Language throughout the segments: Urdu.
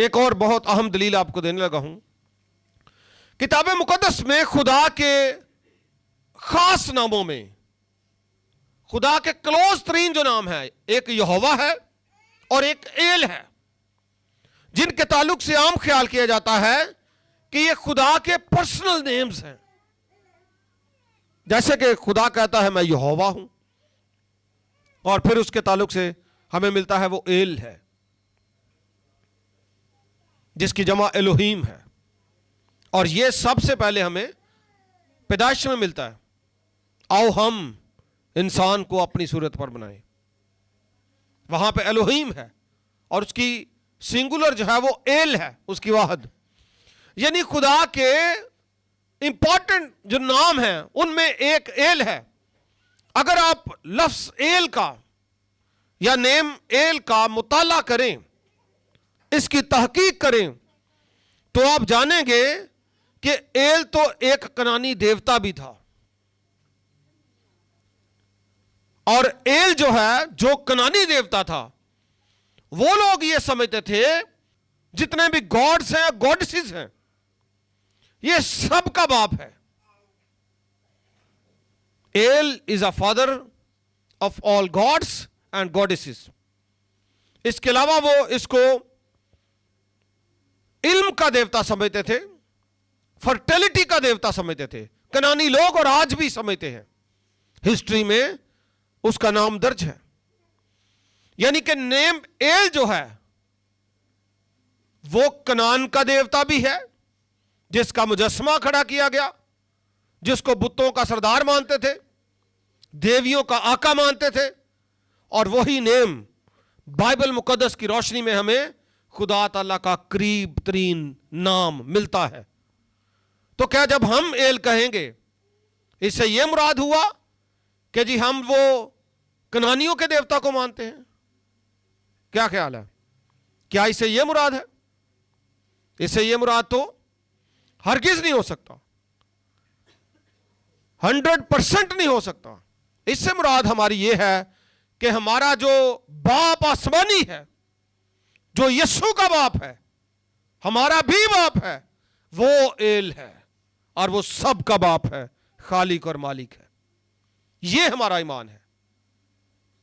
ایک اور بہت اہم دلیل آپ کو دینے لگا ہوں. کتاب مقدس میں خدا کے خاص ناموں میں خدا کے کلوز ترین جو نام ہے، ایک یہوہ ہے اور ایک ایل ہے، جن کے تعلق سے عام خیال کیا جاتا ہے کہ یہ خدا کے پرسنل نیمز ہیں. جیسے کہ خدا کہتا ہے میں یہوہ ہوں، اور پھر اس کے تعلق سے ہمیں ملتا ہے وہ ایل ہے، جس کی جمع الوہیم ہے. اور یہ سب سے پہلے ہمیں پیدائش میں ملتا ہے، آؤ ہم انسان کو اپنی صورت پر بنائیں. وہاں پہ الوہیم ہے اور اس کی سنگولر جو ہے وہ ایل ہے، اس کی واحد. یعنی خدا کے امپورٹنٹ جو نام ہیں ان میں ایک ایل ہے. اگر آپ لفظ ایل کا یا نیم ایل کا مطالعہ کریں، اس کی تحقیق کریں، تو آپ جانیں گے کہ ایل تو ایک کنانی دیوتا بھی تھا. اور ایل جو ہے، جو کنانی دیوتا تھا، وہ لوگ یہ سمجھتے تھے جتنے بھی گاڈز ہیں، گاڈسز ہیں، یہ سب کا باپ ہے. El is a father of all gods and goddesses. اس کے علاوہ وہ اس کو علم کا دیوتا سمجھتے تھے، فرٹیلٹی کا دیوتا سمجھتے تھے. کنانی لوگ اور آج بھی سمجھتے ہیں. ہسٹری میں اس کا نام درج ہے. یعنی کہ نیم ایل جو ہے وہ کنان کا دیوتا بھی ہے، جس کا مجسمہ کھڑا کیا گیا، جس کو بتوں کا سردار مانتے تھے، دیویوں کا آقا مانتے تھے. اور وہی نیم بائبل مقدس کی روشنی میں ہمیں خدا تعالیٰ کا قریب ترین نام ملتا ہے. تو کیا جب ہم ایل کہیں گے، اس سے یہ مراد ہوا کہ جی ہم وہ کنانیوں کے دیوتا کو مانتے ہیں؟ کیا خیال ہے؟ کیا اس سے یہ مراد ہے؟ اس سے یہ مراد تو ہرگز نہیں ہو سکتا، 100% نہیں ہو سکتا. اس سے مراد ہماری یہ ہے کہ ہمارا جو باپ آسمانی ہے، جو یسوع کا باپ ہے، ہمارا بھی باپ ہے، وہ ایل ہے، اور وہ سب کا باپ ہے، خالق اور مالک ہے. یہ ہمارا ایمان ہے.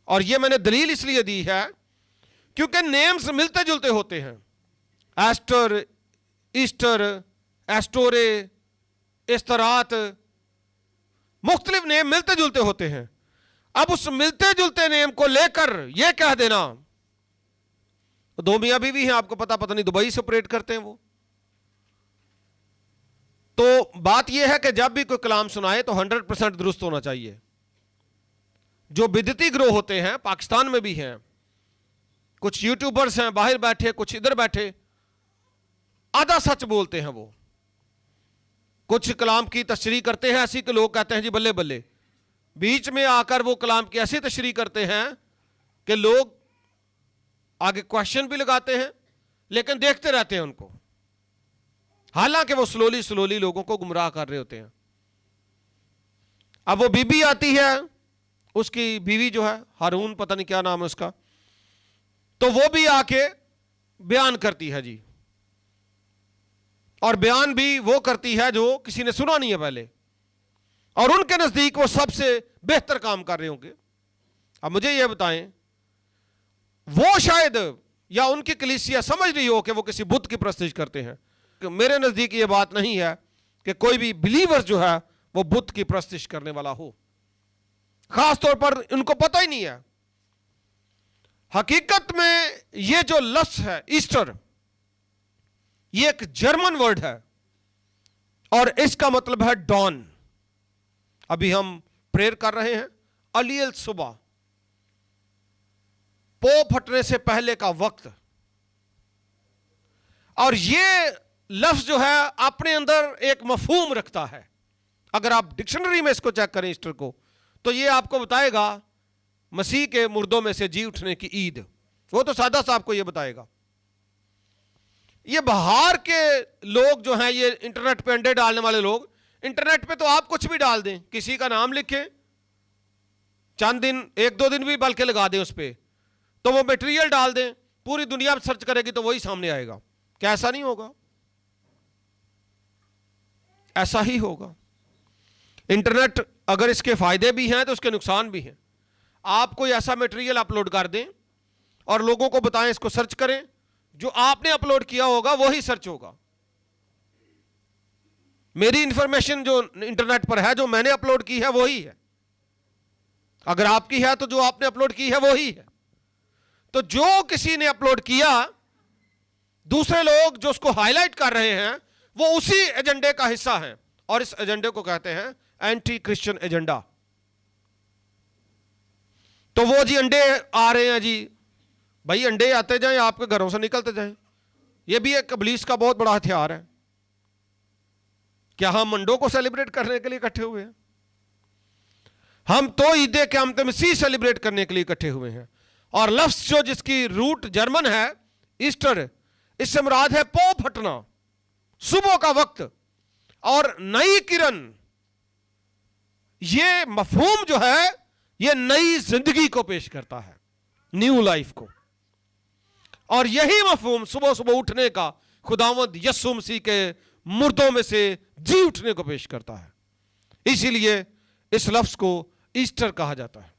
اور یہ میں نے دلیل اس لیے دی ہے کیونکہ نیمز ملتے جلتے ہوتے ہیں. ایسٹر، ایسٹر، ایسٹورے، استرات، مختلف نیم ملتے جلتے ہوتے ہیں. اب اس ملتے جلتے نیم کو لے کر یہ کہہ دینا، دو میاں بیوی ہیں، آپ کو پتہ نہیں دبئی سے آپریٹ کرتے ہیں وہ. تو بات یہ ہے کہ جب بھی کوئی کلام سنائے تو 100% درست ہونا چاہیے. جو بدعتی گروہ ہوتے ہیں پاکستان میں بھی ہیں، کچھ یوٹیوبرز ہیں باہر بیٹھے، کچھ ادھر بیٹھے، آدھا سچ بولتے ہیں. وہ کچھ کلام کی تشریح کرتے ہیں ایسی کہ لوگ کہتے ہیں جی بلے بلے. بیچ میں آ کر وہ کلام کی ایسی تشریح کرتے ہیں کہ لوگ آگے کوشچن بھی لگاتے ہیں لیکن دیکھتے رہتے ہیں ان کو، حالانکہ وہ سلولی لوگوں کو گمراہ کر رہے ہوتے ہیں. اب وہ بی بی آتی ہے، اس کی بیوی جو ہے ہارون، پتہ نہیں کیا نام ہے اس کا، تو وہ بھی آ کے بیان کرتی ہے جی. اور بیان بھی وہ کرتی ہے جو کسی نے سنا نہیں ہے پہلے، اور ان کے نزدیک وہ سب سے بہتر کام کر رہے ہوں گے. اب مجھے یہ بتائیں، وہ شاید یا ان کی کلیسیا سمجھ رہی ہو کہ وہ کسی بت کی پرستش کرتے ہیں. میرے نزدیک یہ بات نہیں ہے کہ کوئی بھی بلیور جو ہے وہ بت کی پرستش کرنے والا ہو، خاص طور پر ان کو پتہ ہی نہیں ہے. حقیقت میں یہ جو لفظ ہے ایسٹر، یہ ایک جرمن ورڈ ہے اور اس کا مطلب ہے ڈان. ابھی ہم پریئر کر رہے ہیں، الیل صبح، پو پھٹنے سے پہلے کا وقت. اور یہ لفظ جو ہے اپنے اندر ایک مفہوم رکھتا ہے. اگر آپ ڈکشنری میں اس کو چیک کریں ایسٹر کو، تو یہ آپ کو بتائے گا مسیح کے مردوں میں سے جی اٹھنے کی عید. وہ تو سادہ سا آپ کو یہ بتائے گا. یہ باہر کے لوگ جو ہیں، یہ انٹرنیٹ پہ انڈے ڈالنے والے لوگ، انٹرنیٹ پہ تو آپ کچھ بھی ڈال دیں، کسی کا نام لکھیں، چند دن، 1-2 دن بھی بلکہ لگا دیں اس پہ، تو وہ میٹیریل ڈال دیں، پوری دنیا میں سرچ کرے گی تو وہی سامنے آئے گا. کیا ایسا نہیں ہوگا؟ ایسا ہی ہوگا. انٹرنیٹ اگر اس کے فائدے بھی ہیں تو اس کے نقصان بھی ہیں. آپ کوئی ایسا میٹیریل اپلوڈ کر دیں اور لوگوں کو بتائیں اس کو سرچ کریں، جو آپ نے اپلوڈ کیا ہوگا وہی سرچ ہوگا. میری انفارمیشن جو انٹرنیٹ پر ہے، جو میں نے اپلوڈ کی ہے وہی ہے. اگر آپ کی ہے تو جو آپ نے اپلوڈ کی ہے وہی ہے. تو جو کسی نے اپلوڈ کیا، دوسرے لوگ جو اس کو ہائی لائٹ کر رہے ہیں وہ اسی ایجنڈے کا حصہ ہیں، اور اس ایجنڈے کو کہتے ہیں اینٹی کرسچن ایجنڈا. تو وہ جی انڈے آ رہے ہیں، جی بھائی انڈے آتے جائیں، آپ کے گھروں سے نکلتے جائیں. یہ بھی ایک ابلیس کا بہت بڑا ہتھیار ہے. کیا ہم انڈوں کو سیلیبریٹ کرنے کے لیے اکٹھے ہوئے ہیں؟ ہم تو عید قیامت مسیح سیلیبریٹ کرنے کے لیے اکٹھے ہوئے ہیں. اور لفظ جو جس کی روٹ جرمن ہے ایسٹر، اس سے مراد ہے پو پھٹنا، صبح کا وقت اور نئی کرن. یہ مفہوم جو ہے یہ نئی زندگی کو پیش کرتا ہے، نیو لائف کو. اور یہی مفہوم صبح صبح اٹھنے کا خداوند یسوع مسیح کے مردوں میں سے جی اٹھنے کو پیش کرتا ہے. اسی لیے اس لفظ کو ایسٹر کہا جاتا ہے.